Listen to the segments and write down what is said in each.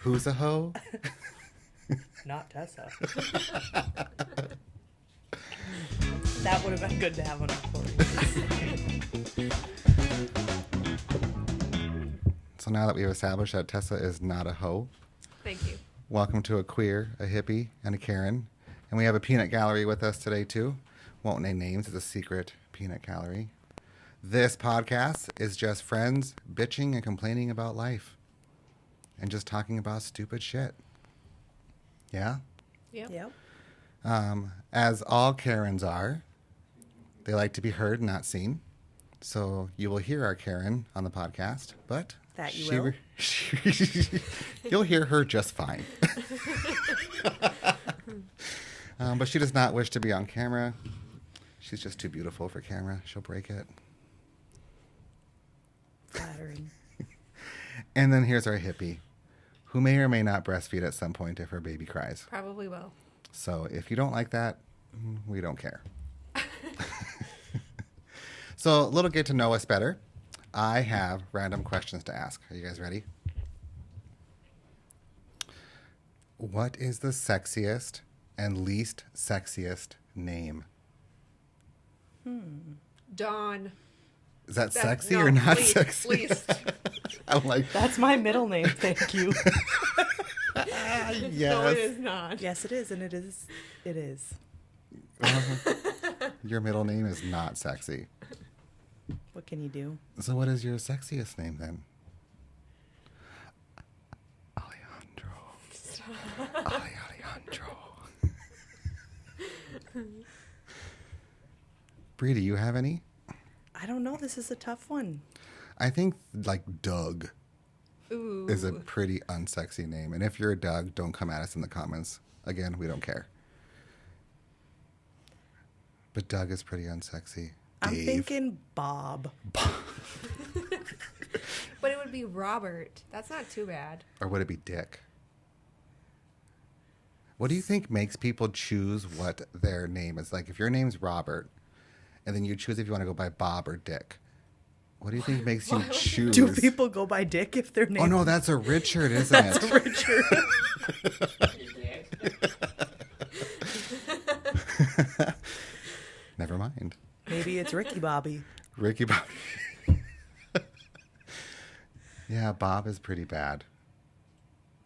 Who's a hoe? Not Tessa. That would have been good to have on recording. So now that we've established that Tessa is not a hoe, Thank you. welcome to a queer, a hippie, and a Karen. And we have a peanut gallery with us today, too. Won't name names. It's a secret peanut gallery. This podcast is just friends bitching and complaining about life. And just talking about stupid shit. Yeah? Yep. As all Karens are, they like to be heard, not seen. So you will hear our Karen on the podcast, but... That you will? You'll hear her just fine. But she does not wish to be on camera. She's just too beautiful for camera. She'll break it. Flattering. And then here's our hippie, who may or may not breastfeed at some point if her baby cries. Probably will. So if you don't like that, we don't care. So a little get to know us better. I have random questions to ask. Are you guys ready? What is the sexiest and least sexiest name? Dawn. Is that sexy or not sexy? Least. I'm like, That's my middle name, thank you. yes. No, it is not. Yes, it is, and it is. It is. Your middle name is not sexy. What can you do? So what is your sexiest name then? Alejandro. Bree, do you have any? I don't know. This is a tough one. I think like Doug Ooh. is a pretty unsexy name. And if you're a Doug, don't come at us in the comments. Again, we don't care. But Doug is pretty unsexy. I'm Dave. thinking Bob. But it would be Robert. That's not too bad. Or would it be Dick? What do you think makes people choose what their name is? Like if your name's Robert, and then you choose if you want to go by Bob or Dick. What do you think makes you choose? Do people go by Dick if their name? Oh no, that's a Richard, isn't That's it? a Richard. Never mind. Maybe it's Ricky Bobby. Ricky Bobby. Yeah, Bob is pretty bad.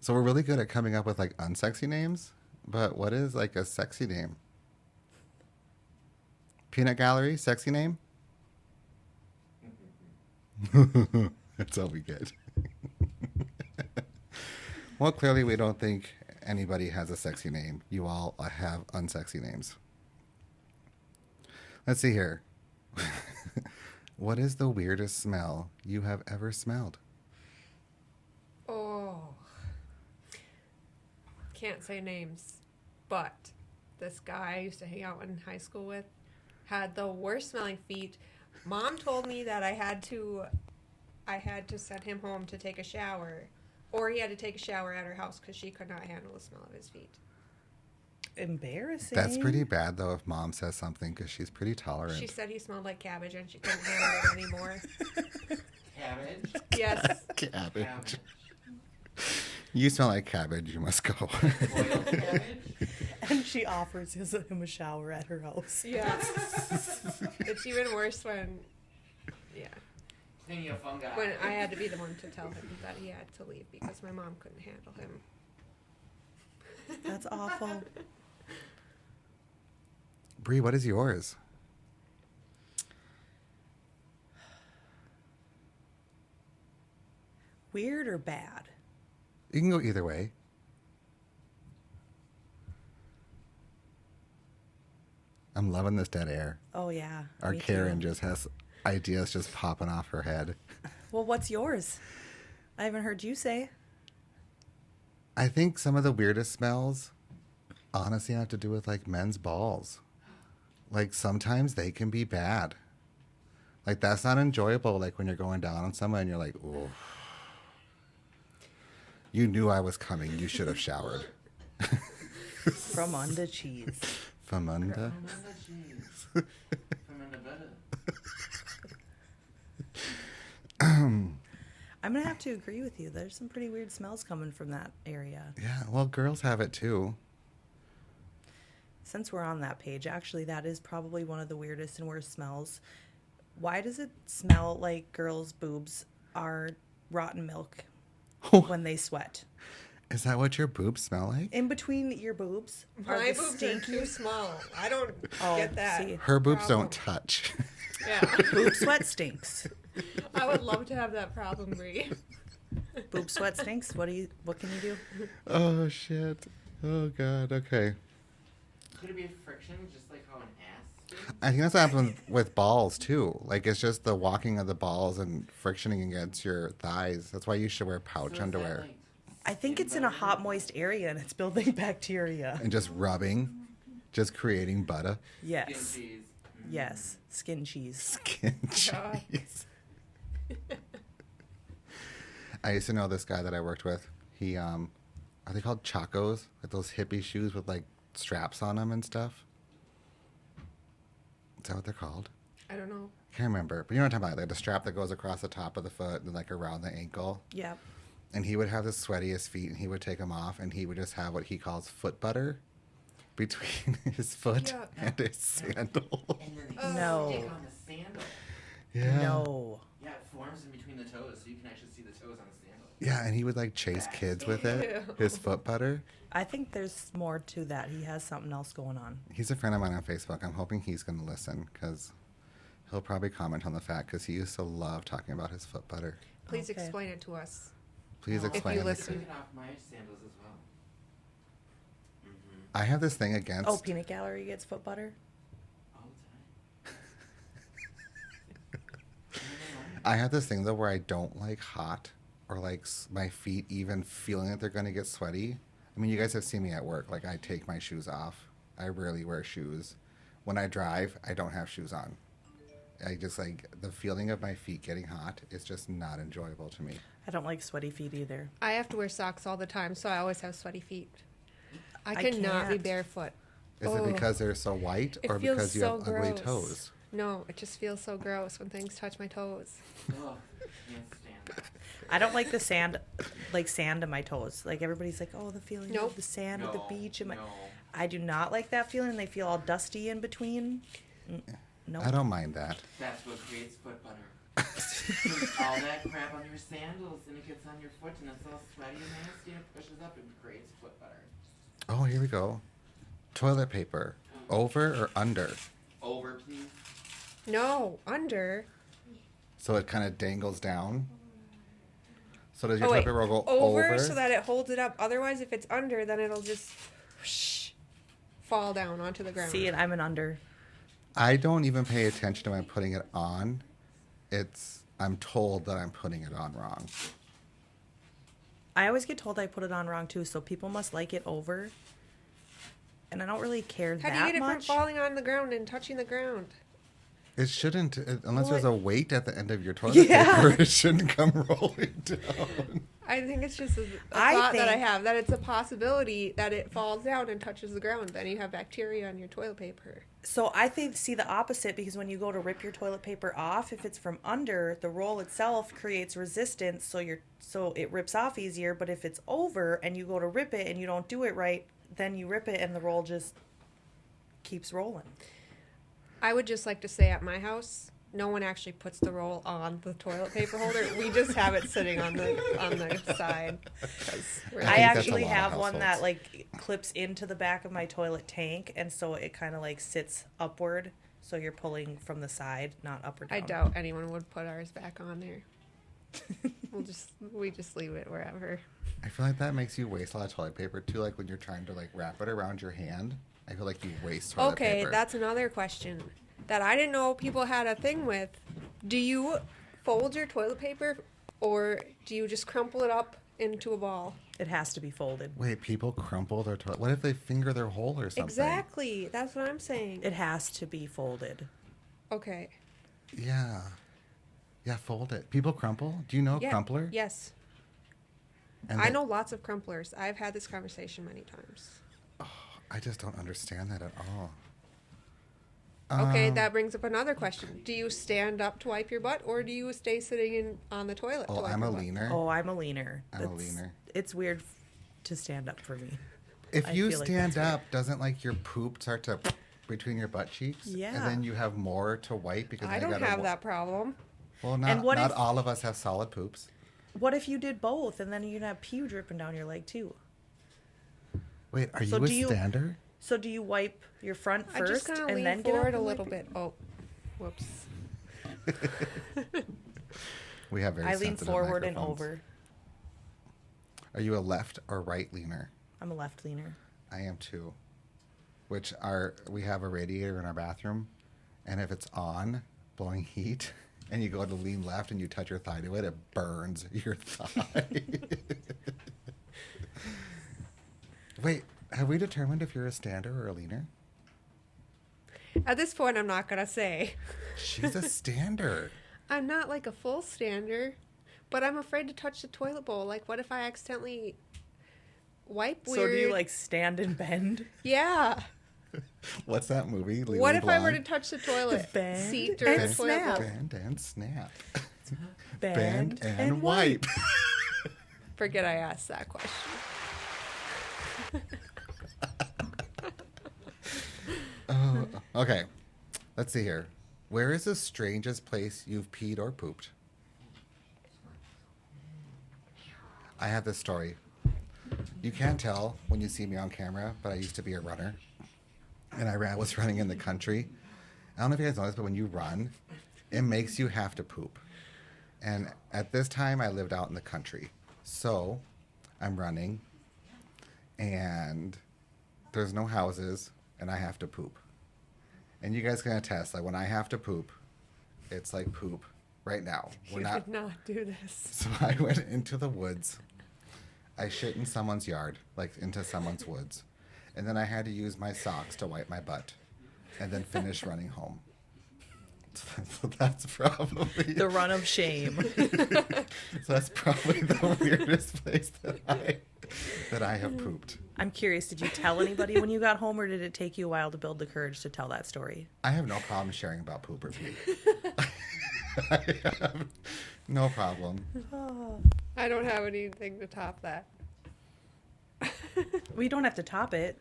So we're really good at coming up with like unsexy names, but what is like a sexy name? Peanut Gallery, sexy name? That's all we get. Well, clearly we don't think anybody has a sexy name. You all have unsexy names. Let's see here. What is the weirdest smell you have ever smelled? Oh. Can't say names. But this guy I used to hang out in high school with had the worst smelling feet. Mom told me that I had to send him home to take a shower. Or he had to take a shower at her house because she could not handle the smell of his feet. Embarrassing. That's pretty bad, though, if Mom says something, because she's pretty tolerant. She said he smelled like cabbage and she couldn't handle it anymore. Cabbage? Yes. Cabbage. You smell like cabbage. You must go. Boiled cabbage? And she offers him a shower at her house. Yeah. It's even worse when, Speaking of fungi. when I had to be the one to tell him that he had to leave because my mom couldn't handle him. That's awful. Bree, what is yours? Weird or bad? You can go either way. I'm loving this dead air. Oh, yeah. Our me Karen too. just has ideas just popping off her head. Well, what's yours? I haven't heard you say. I think some of the weirdest smells honestly have to do with like men's balls. Like sometimes they can be bad. Like that's not enjoyable. Like when you're going down on someone and you're like, oh, you knew I was coming. You should have showered. From under cheese. From under. From under cheese. From under butter. I'm going to have to agree with you. There's some pretty weird smells coming from that area. Yeah, well, girls have it too. Since we're on that page, actually, that is probably one of the weirdest and worst smells. Why does it smell like girls' boobs are rotten milk when they sweat? Is that what your boobs smell like? In between your boobs are My the boobs are stinky too small. I don't Oh, get that. see. Her boobs problem. don't touch. Yeah. boob sweat stinks. I would love to have that problem, Bree. Boob sweat stinks. What can you do? Oh, shit. Oh, God. Okay. Could it be a friction, just like how an ass stinks? I think that's what happens with balls, too. Like, it's just the walking of the balls and frictioning against your thighs. That's why you should wear So pouch is that, underwear. like, I think skin it's in a butter? hot, moist area and it's building bacteria. And just rubbing, just creating butter. Skin Yes. cheese. Yes. Skin cheese. Skin God. cheese. I used to know this guy that I worked with. He, are they called chacos? Like those hippie shoes with like straps on them and stuff? Is that what they're called? I don't know. I can't remember. But you know what I'm talking about? Like the strap that goes across the top of the foot and like around the ankle. Yep. And he would have the sweatiest feet and he would take them off and he would just have what he calls foot butter between his foot Yuck. and his sandal. And then they No. stick on the sandal. Yeah. No. Yeah, it forms in between the toes, so you can actually see the toes on the sandal. Yeah, and he would like chase kids with it. Ew. His foot butter. I think there's more to that. He has something else going on. He's a friend of mine on Facebook. I'm hoping he's going to listen because he'll probably comment on the fact because he used to love talking about his foot butter. Please Okay. explain it to us. Please Oh, explain you it. listen. Taking off my sandals as well. Mm-hmm. I have this thing against. Oh, Peanut Gallery gets foot butter? All the time. I have this thing though where I don't like hot or like my feet even feeling that they're going to get sweaty. I mean, you guys have seen me at work. Like I take my shoes off. I rarely wear shoes. When I drive, I don't have shoes on. I just like the feeling of my feet getting hot is just not enjoyable to me. I don't like sweaty feet either. I have to wear socks all the time, so I always have sweaty feet. I I cannot be can't. barefoot. Is Oh. it because they're so white It or feels because you so have ugly gross. toes? No, it just feels so gross when things touch my toes. Oh, can't stand that. I don't like the sand, like sand in my toes. Like everybody's like, oh, the feeling Nope. of the sand at the beach. And No. I do not like that feeling. They feel all dusty in between. No. I don't mind that. That's what creates foot butter. There's all that crap on your sandals and it gets on your foot and it's all sweaty and nasty and it pushes up and creates foot butter. Oh, here we go. Toilet paper. Over or under? Over, please. No, under. So it kind of dangles down. So does your Oh, toilet wait. paper roll go Over over? so that it holds it up. Otherwise, if it's under, then it'll just whoosh, fall down onto the ground. See, and I'm an under. I don't even pay attention to when I'm putting it on. I'm told that I'm putting it on wrong. I always get told I put it on wrong too, so people must like it over. And I don't really care How that do you get it much. from falling on the ground and touching the ground? It shouldn't, unless there's What? a weight at the end of your toilet Yeah. paper, it shouldn't come rolling down. I think it's just a I thought that I think- have, that it's a possibility that it falls down and touches the ground. Then you have bacteria on your toilet paper. So I think see the opposite because when you go to rip your toilet paper off, if it's from under, the roll itself creates resistance, so it rips off easier. But if it's over and you go to rip it and you don't do it right, then you rip it and the roll just keeps rolling. I would just like to say at my house, no one actually puts the roll on the toilet paper holder. We just have it sitting on the side. 'Cause we're I I think that's a actually lot of have one that households. like clips into the back of my toilet tank, and so it kind of like sits upward, so you're pulling from the side, not up or down. I doubt anyone would put ours back on there. We just leave it wherever. I feel like that makes you waste a lot of toilet paper too. Like when you're trying to like wrap it around your hand, I feel like you waste toilet Okay, paper. that's another question that I didn't know people had a thing with. Do you fold your toilet paper or do you just crumple it up into a ball? It has to be folded. Wait, people crumple their toilet. What if they finger their hole or something? Exactly. That's what I'm saying. It has to be folded. Okay. Yeah. Yeah, fold it. People crumple? Do you know a Yeah. crumpler? Yes. And I they- know lots of crumplers. I've had this conversation many times. I just don't understand that at all. Okay, that brings up another question. Do you stand up to wipe your butt, or do you stay sitting on the toilet? Oh, to wipe I'm your a butt? leaner. Oh, I'm a leaner. I'm a leaner. It's weird to stand up for me. If I you feel like stand that's up, doesn't like your poop start to between your butt cheeks? Yeah. And then you have more to wipe because I then you don't gotta have that problem. Well, And what not if- all of us have solid poops. What if you did both and then you'd have pee dripping down your leg too? Wait, are So you a do you- stander? So do you wipe your front I just first kind of and lean then get up forward a and little wipe bit. Oh, whoops. We have very I lean sensitive forward and microphones. over. Are you a left or right leaner? I'm a left leaner. I am too. We have a radiator in our bathroom, and if it's on, blowing heat, and you go to lean left and you touch your thigh to it, it burns your thigh. Wait, have we determined if you're a stander or a leaner? At this point, I'm not going to say. She's a stander. I'm not like a full stander, but I'm afraid to touch the toilet bowl. Like, what if I accidentally wipe weird? So do you like stand and bend? Yeah. What's that movie? Legally What if I were to Blonde? touch the toilet Bend seat during the and toilet snap. bowl? Bend and snap. Bend, and wipe. Forget I asked that question. Oh, okay. Let's see here. Where is the strangest place you've peed or pooped? I have this story. You can't tell when you see me on camera, but I used to be a runner. And I was running in the country. I don't know if you guys know this, but when you run, it makes you have to poop. And at this time, I lived out in the country. So I'm running, and there's no houses, and I have to poop. And you guys can attest, like when I have to poop, it's like poop right now. You did not do this. So I went into the woods. I shit in someone's yard, like into someone's woods. And then I had to use my socks to wipe my butt and then finish running home. So that's probably The run of shame. so that's probably the weirdest place that I have pooped. I'm curious, did you tell anybody when you got home, or did it take you a while to build the courage to tell that story? I have no problem sharing about poop or pee. I have no problem. I don't have anything to top that. We don't have to top it.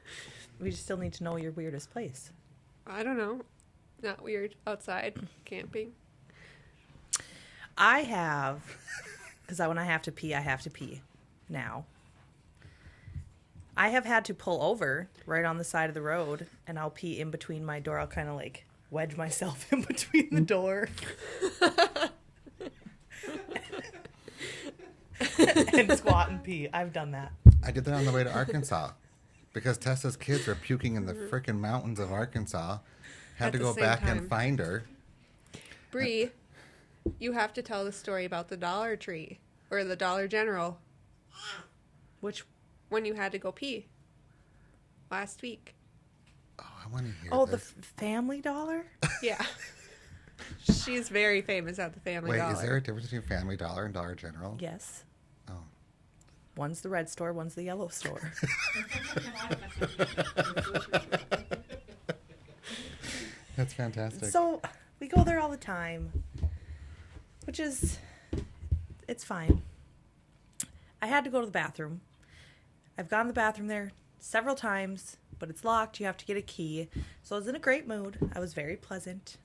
We just still need to know your weirdest place. I don't know. Not weird. Outside camping. I have, because when I have to pee, I have to pee now. I have had to pull over right on the side of the road, and I'll pee in between my door. I'll kind of like wedge myself in between the door. And squat and pee. I've done that. I did that on the way to Arkansas because Tessa's kids were puking in the frickin' mountains of Arkansas. Had At to the go same back time. and find her. Bree, you have to tell the story about the Dollar Tree or the Dollar General Which, when you had to go pee last week. Oh, I want to hear oh, the this. Family Dollar? Yeah. She's very famous at the Family Wait, Dollar. is there a difference between Family Dollar and Dollar General? Yes. Oh. One's the red store, one's the yellow store. That's fantastic. So we go there all the time, which is, it's fine. I had to go to the bathroom. I've gone to the bathroom there several times, but it's locked. You have to get a key. So I was in a great mood. I was very pleasant.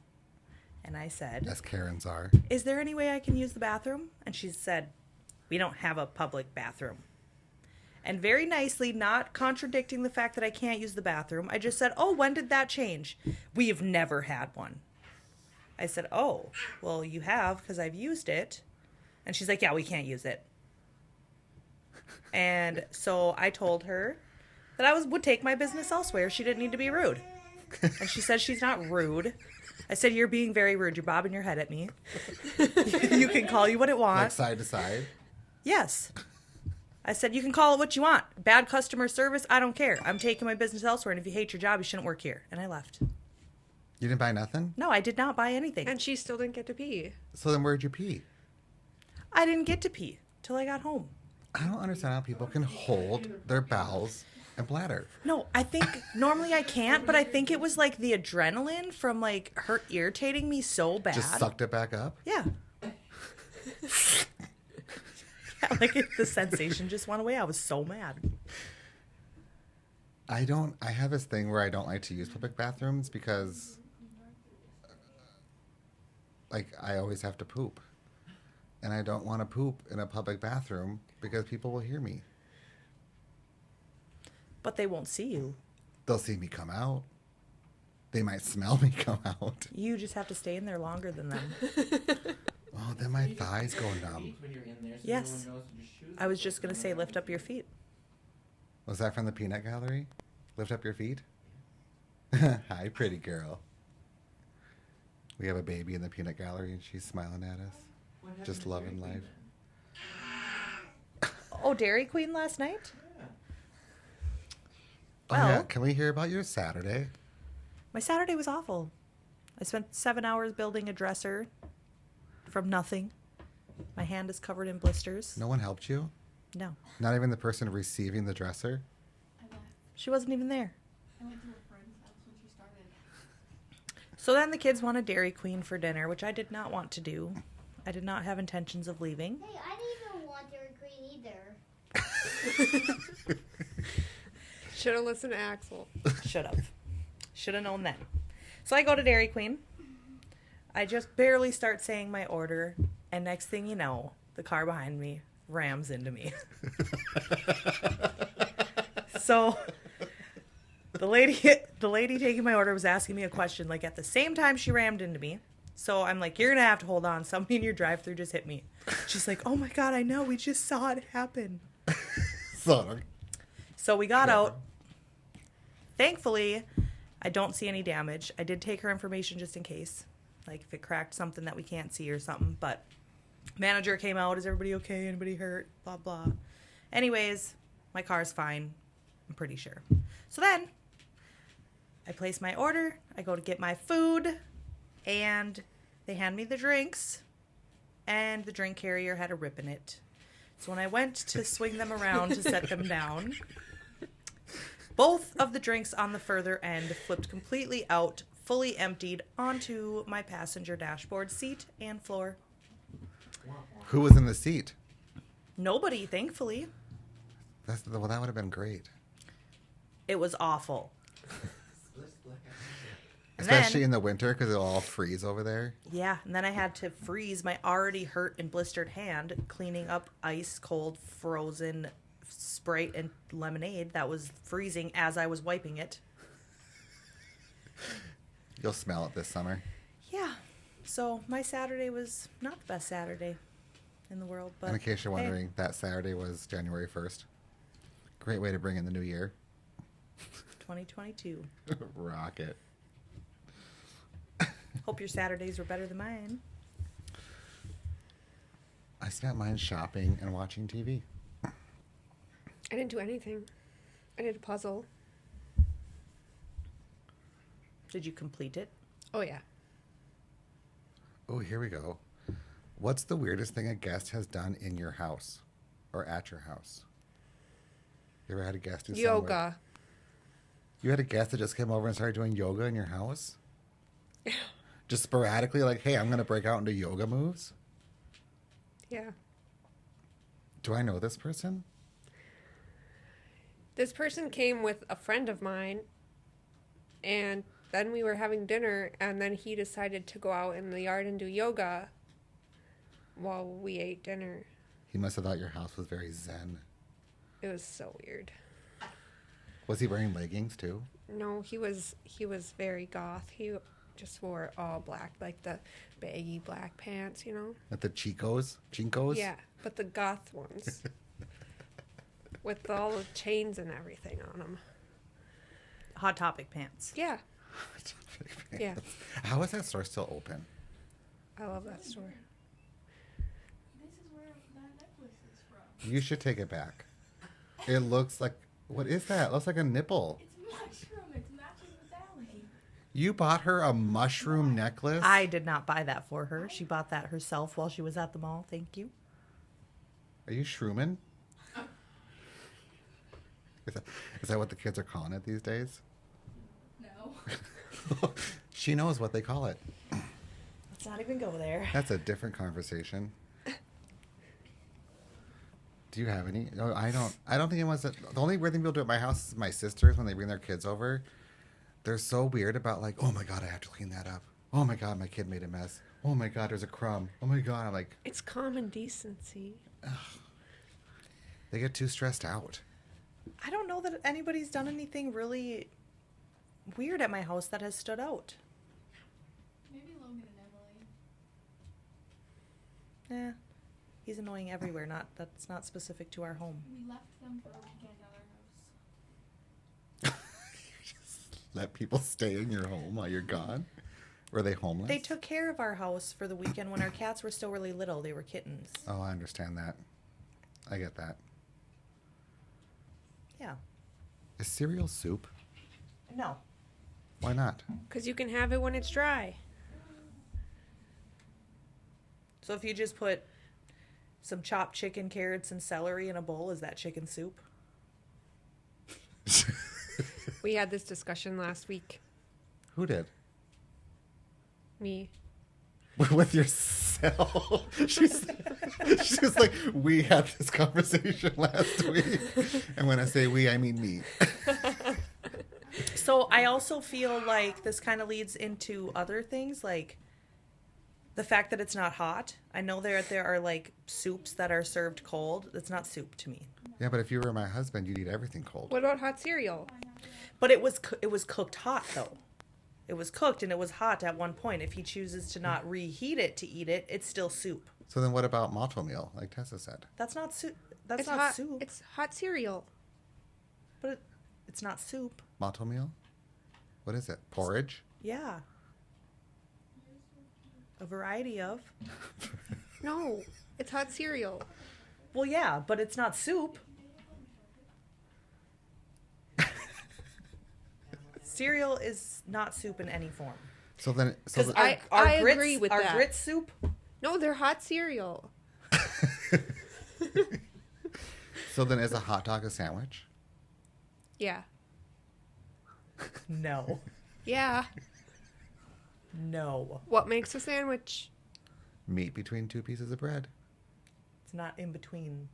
And I said, As Karens are. is there any way I can use the bathroom? And she said, we don't have a public bathroom. And very nicely, not contradicting the fact that I can't use the bathroom, I just said, oh, when did that change? We've never had one. I said, oh, well, you have because I've used it. And she's like, yeah, we can't use it. And so I told her that I would take my business elsewhere. She didn't need to be rude. And she said she's not rude. I said, you're being very rude. You're bobbing your head at me. You can call you what it Like wants. side to side. Yes. I said, you can call it what you want. Bad customer service, I don't care. I'm taking my business elsewhere, and if you hate your job, you shouldn't work here. And I left. You didn't buy nothing? No, I did not buy anything. And she still didn't get to pee. So then where'd you pee? I didn't get to pee till I got home. I don't understand how people can hold their bowels and bladder. No, I think normally I can't, but I think it was like the adrenaline from like her irritating me so bad. Just sucked it back up? Yeah. Yeah, like the sensation just went away. I was so mad. I have this thing where I don't like to use public bathrooms because like I always have to poop. And I don't want to poop in a public bathroom because people will hear me. But they won't see you. They'll see me come out. They might smell me come out. You just have to stay in there longer than them. Oh, then my thighs go numb. When you're in there, so Yes. no one knows your shoes I was just going to say lift up your feet. Was that from the peanut gallery? Lift up your feet? Hi, pretty girl. We have a baby in the peanut gallery and she's smiling at us. What happened Just to loving Dairy life. Queen Oh, Dairy Queen last night? then? Oh, yeah. Well- Can we hear about your Saturday? My Saturday was awful. I spent 7 hours building a dresser from nothing. My hand is covered in blisters. No one helped you? No. Not even the person receiving the dresser? I left. She wasn't even there. I went to a friend's house when she started. So then the kids wanted Dairy Queen for dinner, which I did not want to do. I did not have intentions of leaving. Hey, I didn't even want Dairy Queen either. Should have listened to Axel. Should have. Should have known then. So I go to Dairy Queen. I just barely start saying my order, and next thing you know, the car behind me rams into me. So the lady taking my order was asking me a question like at the same time she rammed into me. So I'm like, you're gonna have to hold on. Somebody in your drive-thru just hit me. She's like, oh my God, I know. We just saw it happen. So we got out. Thankfully, I don't see any damage. I did take her information just in case. Like if it cracked something that we can't see or something. But manager came out. Is everybody okay? Anybody hurt? Blah, blah. Anyways, my car's fine. I'm pretty sure. So then I place my order. I go to get my food. And they hand me the drinks. And the drink carrier had a rip in it. So when I went to swing them around to set them down, both of the drinks on the further end flipped completely out, fully emptied onto my passenger dashboard seat and floor. Who was in the seat? Nobody, thankfully. Well, that would have been great. It was awful. And Especially then, in the winter because it'll all freeze over there. yeah, and then I had to freeze my already hurt and blistered hand cleaning up ice cold frozen Sprite and lemonade that was freezing as I was wiping it. You'll smell it this summer. Yeah. So my Saturday was not the best Saturday in the world, but And in case you're hey, wondering, that Saturday was January 1st. Great way to bring in the new year. 2022. Rocket. Hope your Saturdays were better than mine. I spent mine shopping and watching TV. I didn't do anything. I did a puzzle. Did you complete it? Oh, yeah. Oh, here we go. What's the weirdest thing a guest has done in your house or at your house? You ever had a guest do something weird? Yoga. You had a guest that just came over and started doing yoga in your house? Just sporadically, like, hey, I'm going to break out into yoga moves? Yeah. Do I know this person? This person came with a friend of mine, and then we were having dinner, and then he decided to go out in the yard and do yoga while we ate dinner. He must have thought your house was very zen. It was so weird. Was he wearing leggings too? No, he was very goth. He just wore all black, like the baggy black pants, you know? Like the Chinkos? Yeah, but the goth ones. With all the chains and everything on them. Hot Topic pants. Yeah, yeah. How is that store still open? I love that store. This is where that necklace is from. You should take it back. It looks like, what is that? It looks like a nipple. It's mushroom. It's matching with Allie. You bought her a mushroom necklace? I did not buy that for her. She bought that herself while she was at the mall. Thank you. Are you shroomin'? Is that what the kids are calling it these days? No. She knows what they call it. Let's not even go there. That's a different conversation. Do you have any? No, I don't. I don't think it was. The only weird thing people do at my house is my sisters when they bring their kids over. They're so weird about like, oh my god, I have to clean that up. Oh my god, my kid made a mess. Oh my god, there's a crumb. Oh my god, I'm like, It's common decency. they get too stressed out. I don't know that anybody's done anything really weird at my house that has stood out. Maybe Logan and Emily. He's annoying everywhere. That's not specific to our home. We left them for a weekend at our house. Just let people stay in your home while you're gone. Were they homeless? They took care of our house for the weekend when our cats were still really little. They were kittens. Oh, I understand that. I get that. Yeah. Is cereal soup? No. Why not? Because you can have it when it's dry. So if you just put some chopped chicken, carrots, and celery in a bowl, is that chicken soup? We had this discussion last week. Who did? Me. With yourself. She's like, we had this conversation last week. And when I say we, I mean me. So I also feel like this kind of leads into other things, like the fact that it's not hot. I know there are like soups that are served cold. It's not soup to me. Yeah, but if you were my husband, you'd eat everything cold. What about hot cereal? But it was cooked hot though. It was cooked and it was hot at one point. If he chooses to not reheat it to eat it, it's still soup. So then what about matzo meal, like Tessa said? That's not soup. That's It's not hot. soup. It's hot cereal. But it's not soup. Matzo meal? What is it? Porridge? Yeah. A variety of. No, it's hot cereal. Well, yeah, but it's not soup. Cereal is not soup in any form. So then, Because I grits, agree with our that. grits soup. No, they're hot cereal. so then is a hot dog a sandwich? Yeah. No. Yeah. No. What makes a sandwich? Meat between two pieces of bread. It's not in between.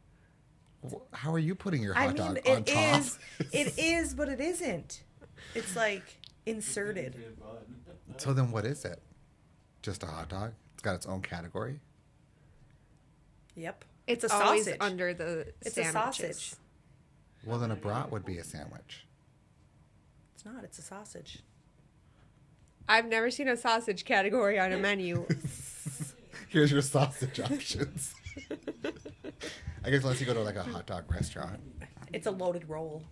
How are you putting your I hot mean, dog on it top? is. It is, but it isn't. It's like inserted. So then what is it? Just a hot dog? It's got its own category? Yep. It's a always sausage. under the It's sandwiches. a sausage. Well, then a brat would be a sandwich. It's not. It's a sausage. I've never seen a sausage category on a menu. Here's your sausage options. I guess unless you go to like a hot dog restaurant. It's a loaded roll.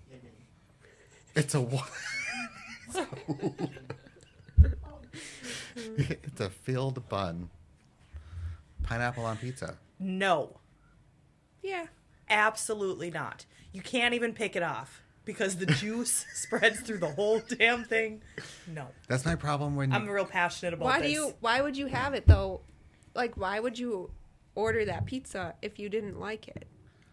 It's a what? It's a filled bun. Pineapple on pizza. No. Yeah. Absolutely not. You can't even pick it off because the juice spreads through the whole damn thing. No. That's my problem when you... I'm real passionate about this. Why would you have it though? Like, why would you order that pizza if you didn't like it?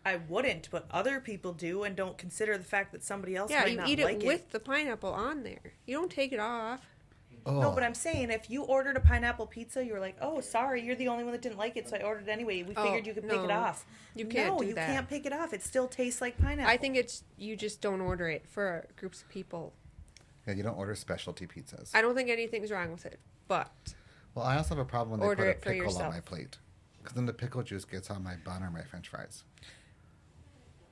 I wouldn't, but other people do and don't consider the fact that somebody else Yeah, might you not eat like it with the pineapple on there. You don't take it off. Oh. No, but I'm saying if you ordered a pineapple pizza, you were like, "Oh, sorry, you're the only one that didn't like it, so I ordered it anyway." We figured you could pick it no. off. You can't No, do you that. can't pick it off. It still tastes like pineapple. I think it's you just don't order it for groups of people. Yeah, you don't order specialty pizzas. I don't think anything's wrong with it, but Well, I also have a problem when they Order put a it for pickle on yourself. my plate. Because then the pickle juice gets on my bun or my french fries.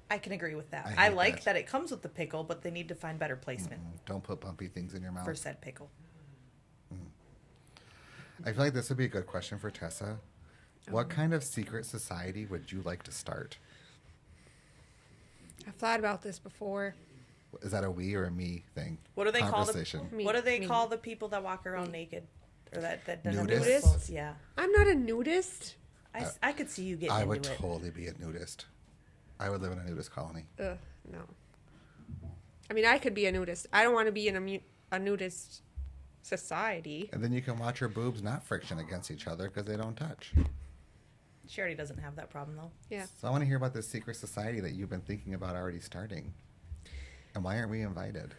I can agree with that. I I hate like that. that it comes with the pickle, but they need to find better placement Don't put bumpy things in your mouth. for said pickle. I feel like this would be a good question for Tessa. What kind of secret society would you like to start? I've thought about this before. Is that a we or a me thing? What do they call the Conversation. Me- What do they me. call the people that walk around naked, or that don't have Nudists? nice clothes? Yeah, I'm not a nudist. I could see you getting I into would it. totally be a nudist. I would live in a nudist colony. No. I mean, I could be a nudist. I don't want to be in a nudist society. And then you can watch your boobs not friction against each other because they don't touch. She already doesn't have that problem though. Yeah. So I want to hear about this secret society that you've been thinking about already starting. And why aren't we invited?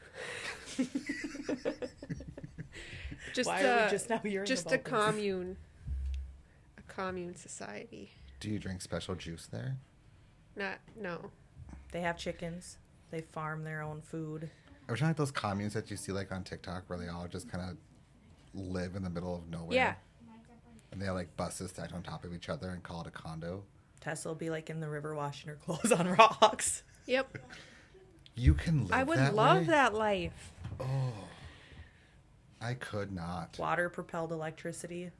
Just Why are we just now hearing just about a this? commune. A commune society. Do you drink special juice there? No. They have chickens. They farm their own food. Are we talking like those communes that you see like on TikTok where they all just kind of live in the middle of nowhere? Yeah. And they have like buses stacked on top of each other and call it a condo? Tessa will be like in the river washing her clothes on rocks. Yep. You can live I would that love way? that life. Oh. I could not. Water propelled electricity.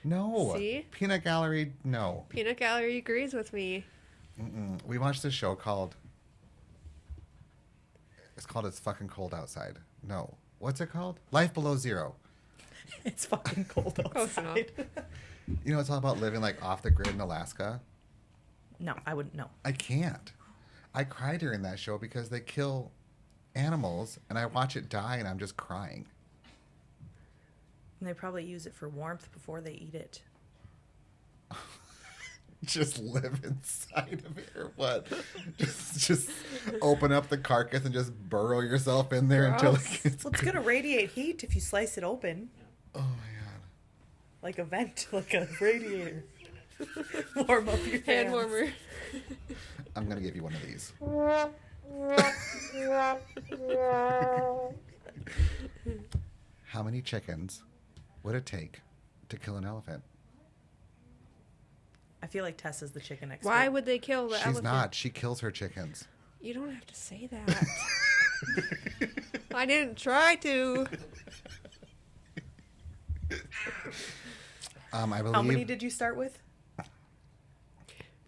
No. See? Peanut Gallery, no. Peanut Gallery agrees with me. Mm-mm. We watched this show called... It's called It's Fucking Cold Outside. No. What's it called? Life Below Zero. It's fucking cold Close enough. outside. You know, it's all about living like off the grid in Alaska. No, I wouldn't know. I can't. I cry during that show because they kill animals and I watch it die and I'm just crying. And they probably use it for warmth before they eat it. Just live inside of it or what? just open up the carcass and just burrow yourself in there until it Gross. gets Well, it's gonna radiate heat if you slice it open, Oh my god. like a vent, like a radiator. Warm up your Hand hands. warmer. I'm gonna give you one of these. How many chickens would it take to kill an elephant? I feel like Tessa's the chicken expert. Why would they kill the She's elephant? not. She kills her chickens. You don't have to say that. I didn't try to. I believe, How many did you start with?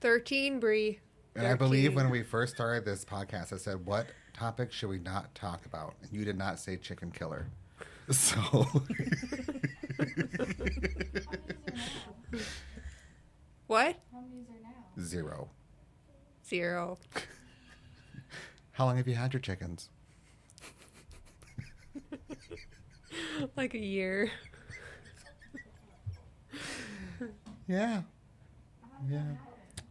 13, Bree. and I believe 13. when we first started this podcast, I said, "What topic should we not talk about?" And you did not say chicken killer. So, What? How many is there now? 0. 0. How long have you had your chickens? Like a year. Yeah. Yeah.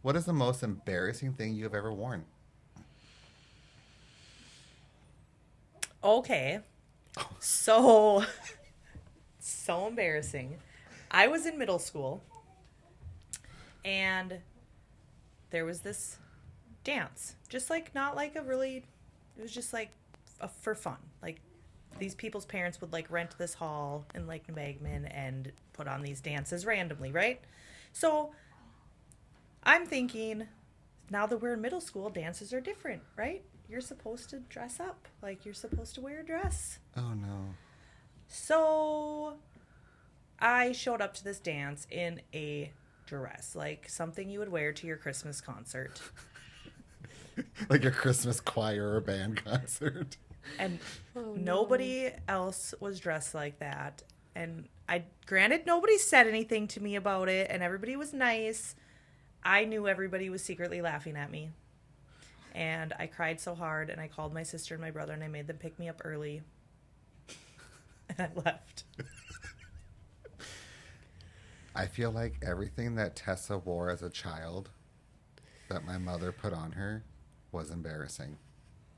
What is the most embarrassing thing you have ever worn? Okay. So embarrassing. I was in middle school and there was this dance. Just like, not like a really, it was just like for fun. Like these people's parents would like rent this hall in Lake Nebagman and put on these dances randomly, right? So I'm thinking, now that we're in middle school, dances are different, right? You're supposed to dress up. Like, you're supposed to wear a dress. Oh no. So I showed up to this dance in a dress, like something you would wear to your Christmas concert. Like a Christmas choir or band concert. And Oh, no. nobody else was dressed like that. And granted, nobody said anything to me about it, and everybody was nice. I knew everybody was secretly laughing at me. And I cried so hard, and I called my sister and my brother, and I made them pick me up early. And I left. I feel like everything that Tessa wore as a child that my mother put on her was embarrassing.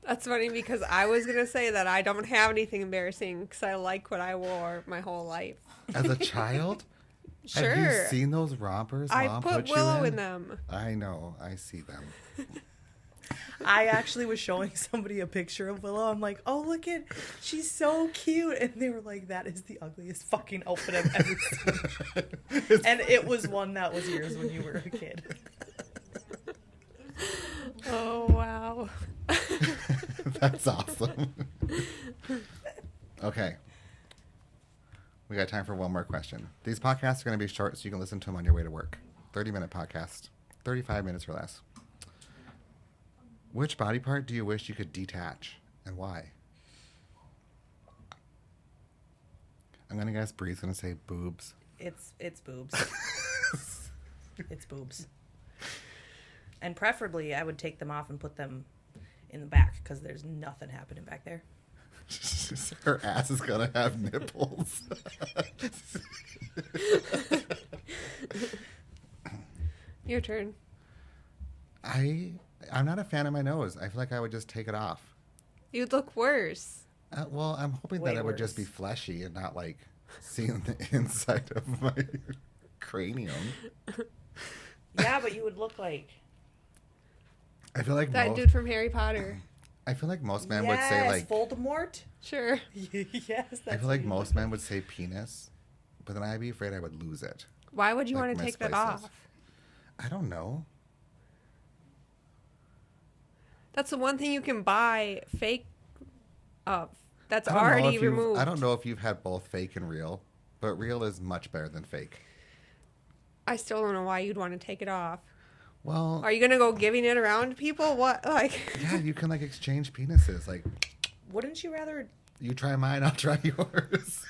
That's funny because I was going to say that I don't have anything embarrassing because I like what I wore my whole life. As a child? Sure. Have you seen those rompers I Mom put you Willow in them. I know. I see them. I actually was showing somebody a picture of Willow. I'm like, oh, look at, she's so cute. And they were like, that is the ugliest fucking outfit I've ever seen. And it was one that was yours when you were a kid. Oh, wow. That's awesome. Okay. We got time for one more question. These podcasts are going to be short, so you can listen to them on your way to work. 30-minute podcast, 35 minutes or less. Which body part do you wish you could detach, and why? I'm going to guess Bree's going to say boobs. It's boobs. It's boobs. And preferably, I would take them off and put them in the back because there's nothing happening back there. Her ass is going to have nipples. Your turn. I I'm not a fan of my nose. I feel like I would just take it off. You'd look worse. Well, I'm hoping Way that it would just be worse. fleshy and not like seeing the inside of my cranium. Yeah, but you would look like. I feel like That most, dude from Harry Potter. I feel like most men would say like Voldemort. Sure. Yes, that's I feel like most men would say penis, but then I'd be afraid I would lose it. Why would you Like want to take that misplaces. off? I don't know. That's the one thing you can buy fake of. That's I don't know already if you've- removed. I don't know if you've had both fake and real, but real is much better than fake. I still don't know why you'd want to take it off. Well, Are you gonna go giving it around to people? What like? yeah, you can like exchange penises. Like, Wouldn't you rather you try mine, I'll try yours.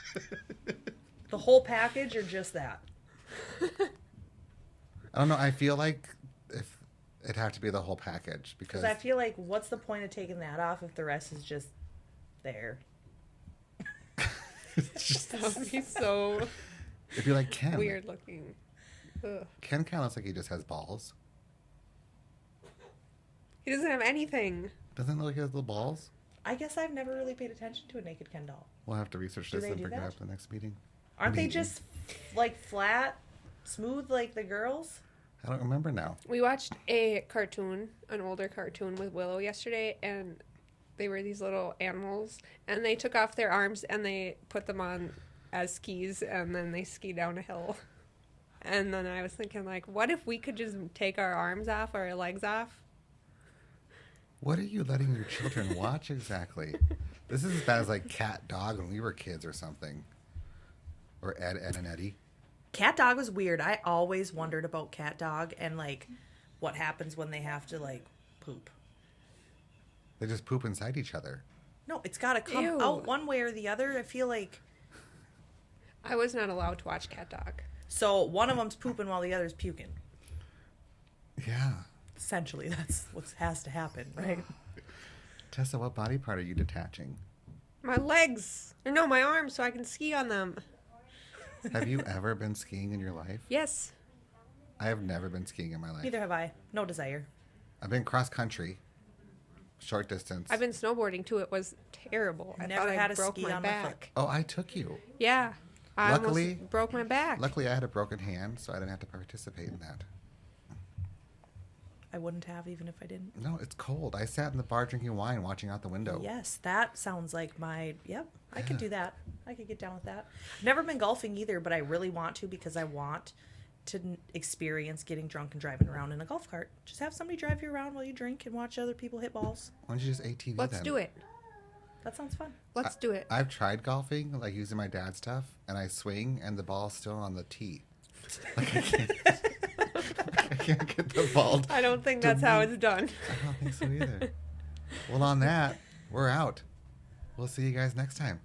the whole package or just that? I don't know. I feel like if it'd have to be the whole package because Because I feel like, what's the point of taking that off if the rest is just there? it's just, That would be so it'd be like Ken. weird looking. Ugh. Ken kind of looks like he just has balls. He doesn't have anything. Doesn't it look like he has little balls? I guess I've never really paid attention to a naked Ken doll. We'll have to research Do this they and do bring it that? up at the next meeting. Aren't they Maybe. just like flat, smooth like the girls? I don't remember now. We watched a cartoon, an older cartoon with Willow yesterday, and they were these little animals, and they took off their arms and they put them on as skis, and then they ski down a hill. And then I was thinking, like, what if we could just take our arms off, or our legs off? What are you letting your children watch exactly? This is as bad as like Cat Dog when we were kids or something. Or Ed, and Eddie. Cat Dog was weird. I always wondered about Cat Dog and like what happens when they have to like poop. They just poop inside each other. No, it's got to come Ew. out one way or the other. I feel like I was not allowed to watch Cat Dog. so one of them's pooping while the other's puking. Yeah. Essentially, that's what has to happen, right? Tessa, what body part are you detaching? My legs. Or no, my arms, so I can ski on them. Have you ever been skiing in your life? Yes. I have never been skiing in my life. Neither have I. No desire. I've been cross country, short distance. I've been snowboarding too. It was terrible. I Never thought had I a broke ski my on my foot. back. Oh, I took you. Yeah. I Luckily- almost broke my back. Luckily, I had a broken hand, so I didn't have to participate in that. I wouldn't have even if I didn't. No, it's cold. I sat in the bar drinking wine, watching out the window. Yes, that sounds like my. Yep, I could Yeah. do that. I could get down with that. Never been golfing either, but I really want to because I want to experience getting drunk and driving around in a golf cart. Just have somebody drive you around while you drink and watch other people hit balls. Why don't you just ATV Let's then? do it. That sounds fun. Let's do it. I've tried golfing, like using my dad's stuff, and I swing, and the ball's still on the tee. Like I can't, I can't get the ball. I don't think that's how it's done. I don't think so either. Well, on that, we're out. We'll see you guys next time.